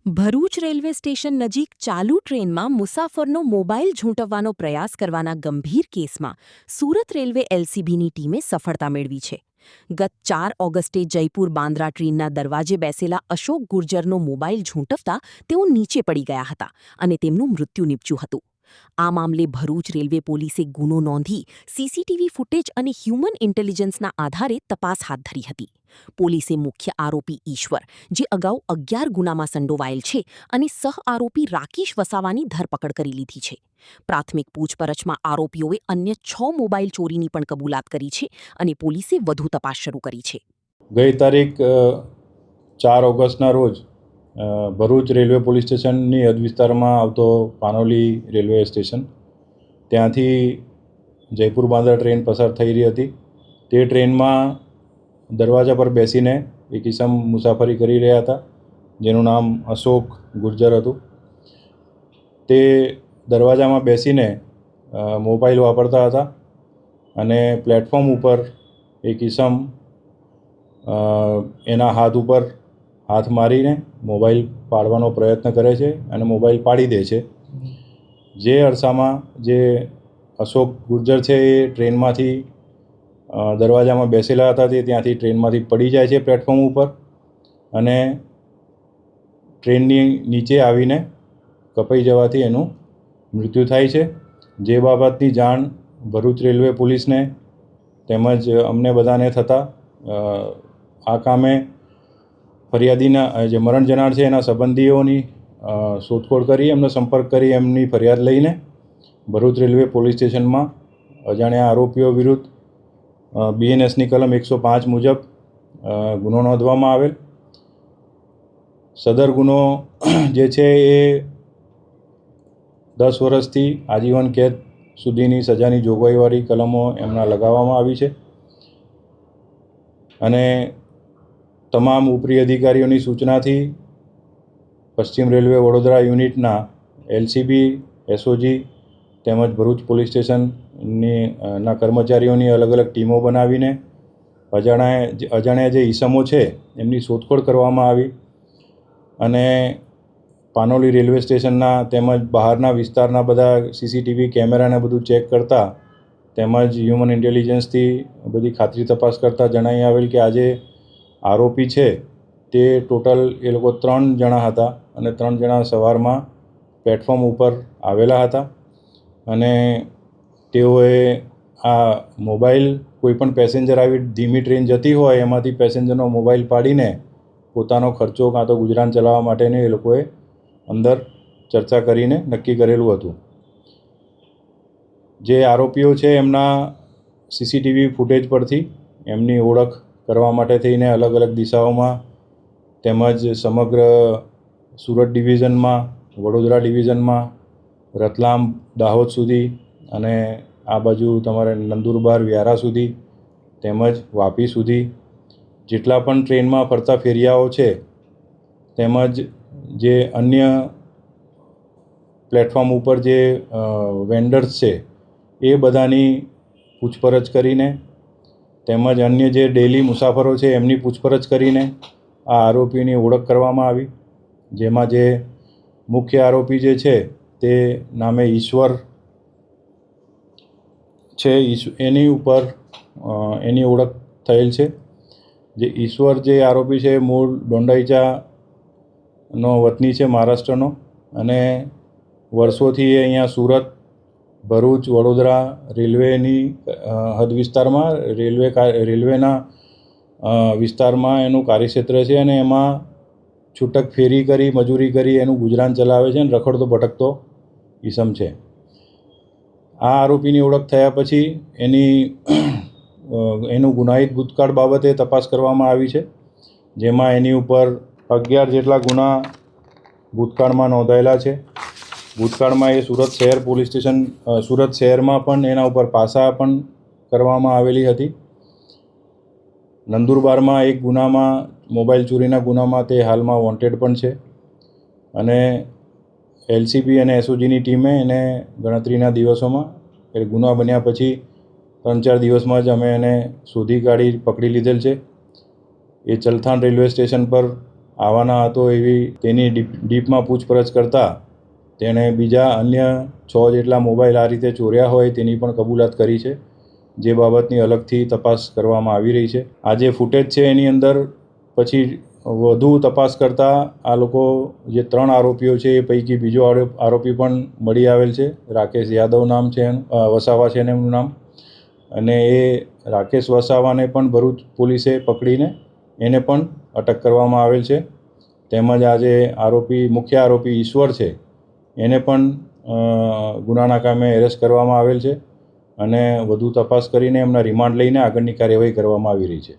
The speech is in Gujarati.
ભરૂચ રેલવે સ્ટેશન નજીક ચાલુ ટ્રેનમાં મુસાફરનો મોબાઈલ ઝૂંટવવાનો પ્રયાસ કરવાના ગંભીર કેસમાં સુરત રેલવે એલસીબીની ટીમે સફળતા મેળવી છે. ગત 4 ઓગસ્ટે જયપુર બાંદ્રા ટ્રેનના દરવાજે બેસેલા અશોક ગુર્જરનો મોબાઈલ ઝૂંટવતા તેઓ નીચે પડી ગયા હતા અને તેમનું મૃત્યુ નીપજ્યું હતું. આ મામલે ભરૂચ રેલવે પોલીસે ગુનો નોંધી સીસીટીવી ફૂટેજ અને હ્યુમન ઇન્ટેલિજન્સના આધારે તપાસ હાથ ધરી હતી. પોલીસે મુખ્ય આરોપી ઈશ્વર, જે અગાઉ 11 ગુનામાં સંડોવાયેલ છે, અને સહ આરોપી રાકેશ વસાવાની ધરપકડ કરી લીધી છે. પ્રાથમિક પૂછપરછમાં આરોપીઓએ અન્ય 6 મોબાઈલ ચોરીની પણ કબૂલાત કરી છે અને પોલીસે વધુ તપાસ શરૂ કરી છે. ગઈ તારીખ 4 ઓગસ્ટના રોજ ભરૂચ રેલવે પોલીસ સ્ટેશનની હદ વિસ્તારમાં આવતો પાનોલી રેલવે સ્ટેશન, ત્યાંથી જયપુર બાંદ્રા ટ્રેન પસાર થઈ રહી હતી. તે ટ્રેનમાં દરવાજા પર બેસીને એક ઈસમ મુસાફરી કરી રહ્યા હતા, જેનું નામ અશોક ગુર્જર હતું. તે દરવાજામાં બેસીને મોબાઈલ વાપરતા હતા અને પ્લેટફોર્મ ઉપર એક ઈસમ એના હાથ ઉપર હાથ મારીને મોબાઈલ પાડવાનો પ્રયત્ન કરે છે અને મોબાઈલ પાડી દે છે. જે અરસામાં જે અશોક ગુર્જર છે એ ટ્રેનમાંથી દરવાજામાં બેસેલા હતા, તે ત્યાંથી ટ્રેનમાંથી પડી જાય છે પ્લેટફોર્મ ઉપર અને ટ્રેનની નીચે આવીને કપાઈ જવાથી એનું મૃત્યુ થાય છે. જે બાબતની જાણ ભરૂચ રેલવે પોલીસને તેમજ અમને બધાને થતાં આ કામે ફરિયાદીના જે મરણ જનાર છે એના સંબંધીઓની શોધખોળ કરી, એમનો સંપર્ક કરી એમની ફરિયાદ લઈને ભરૂચ રેલવે પોલીસ સ્ટેશનમાં અજાણ્યા આરોપીઓ વિરુદ્ધ બીએનએસની કલમ 105 મુજબ ગુનો નોંધવામાં આવેલ. સદર ગુનો જે છે એ 10 વર્ષથી આજીવન કેદ સુધીની સજાની જોગવાઈવાળી કલમો એમના લગાવવામાં આવી છે અને તમામ ઉપરી અધિકારીઓની સૂચનાથી પશ્ચિમ રેલવે વડોદરા યુનિટના એલસીબી, એસઓજી તેમજ ભરૂચ પોલીસ સ્ટેશનના કર્મચારીઓની અલગ અલગ ટીમો બનાવીને અજાણ્યા જે ઈસમો છે એમની શોધખોળ કરવામાં આવી અને પાનોલી રેલવે સ્ટેશનના તેમજ બહારના વિસ્તારના બધા સીસીટીવી કેમેરાને બધું ચેક કરતાં તેમજ હ્યુમન ઇન્ટેલિજન્સથી બધી ખાતરી તપાસ કરતાં જણાઈ આવેલ કે આજે આરોપી છે તે ટોટલ એ લોકો 3 જણા હતા અને 3 જણા સવારમાં પ્લેટફોર્મ ઉપર આવેલા હતા અને તેઓએ આ મોબાઈલ કોઈપણ પેસેન્જર આવી ધીમી ટ્રેન જતી હોય એમાંથી પેસેન્જરનો મોબાઈલ પાડીને પોતાનો ખર્ચો કાં તો ગુજરાન ચલાવવા માટેની એ લોકોએ અંદર ચર્ચા કરીને નક્કી કરેલું હતું. જે આરોપીઓ છે એમના સીસીટીવી ફૂટેજ પરથી એમની ઓળખ કરવા માટે થઈને અલગ અલગ દિશાઓમાં તેમજ સમગ્ર સુરત ડિવિઝનમાં, વડોદરા ડિવિઝનમાં, રતલામ, દાહોદ સુધી અને આ બાજુ તમારે નંદુરબાર, વ્યારા સુધી તેમજ વાપી સુધી જેટલા પણ ટ્રેનમાં ફરતા ફેરિયાઓ છે તેમજ જે અન્ય પ્લેટફોર્મ ઉપર જે વેન્ડર્સ છે એ બધાની પૂછપરછ કરીને તેમજ અન્ય જે ડેલી મુસાફરો છે એમની પૂછપરછ કરીને આ આરોપીની ઓળખ કરવામાં આવી. જેમાં જે મુખ્ય આરોપી જે છે તે નામે ઈશ્વર છે, એની ઉપર એની ઓળખ થયેલ છે. જે ઈશ્વર જે આરોપી છે મૂળ ડોંડાઈચાનો વતની છે, મહારાષ્ટ્રનો, અને વર્ષોથી એ અહીંયા સુરત, ભરૂચ, વડોદરા રેલવેની હદ વિસ્તારમાં રેલવેના વિસ્તારમાં એનું કાર્યક્ષેત્ર છે અને એમાં છૂટક ફેરી કરી, મજૂરી કરી એનું ગુજરાન ચલાવે છે અને રખડતો ભટકતો ઈસમ છે. આ આરોપીની ઓળખ થયા પછી એનું ગુનાહિત ભૂતકાળ બાબતે તપાસ કરવામાં આવી છે, જેમાં એની ઉપર 11 જેટલા ગુના ભૂતકાળમાં નોંધાયેલા છે. ભૂતકાળમાં એ સુરત શહેર પોલીસ સ્ટેશન, સુરત શહેરમાં પણ એના ઉપર પાસા પણ કરવામાં આવેલી હતી. નંદુરબારમાં એક ગુનામાં, મોબાઈલ ચોરીના ગુનામાં તે હાલમાં વોન્ટેડ પણ છે અને એલસીબી અને એસઓજીની ટીમે એને ગણતરીના દિવસોમાં, એ ગુના બન્યા પછી 3-4 દિવસમાં જ અમે એને શોધી કાઢી પકડી લીધેલ છે. એ ચલથાણ રેલવે સ્ટેશન પર આવવાના હતો એવી તેની ડીપમાં પૂછપરછ કરતાં તેણે બીજા અન્ય 6 જેટલા મોબાઈલ આ રીતે ચોર્યા હોય તેની પણ કબૂલાત કરી છે, જે બાબતની અલગથી તપાસ કરવામાં આવી રહી છે. આ જે ફૂટેજ છે એની અંદર પછી વધુ તપાસ કરતાં આ લોકો જે 3 આરોપીઓ છે એ પૈકી બીજો આરોપી પણ મળી આવેલ છે. રાકેશ યાદવ નામ છે, વસાવા છે એમનું નામ, અને એ રાકેશ વસાવાને પણ ભરૂચ પોલીસે પકડીને એને પણ અટક કરવામાં આવેલ છે. તેમજ આ જે મુખ્ય આરોપી ઈશ્વર છે એને પણ ગુનાના કામે એરેસ્ટ કરવામાં આવેલ છે અને વધુ તપાસ કરીને એમના રિમાન્ડ લઈને આગળની કાર્યવાહી કરવામાં આવી રહી છે.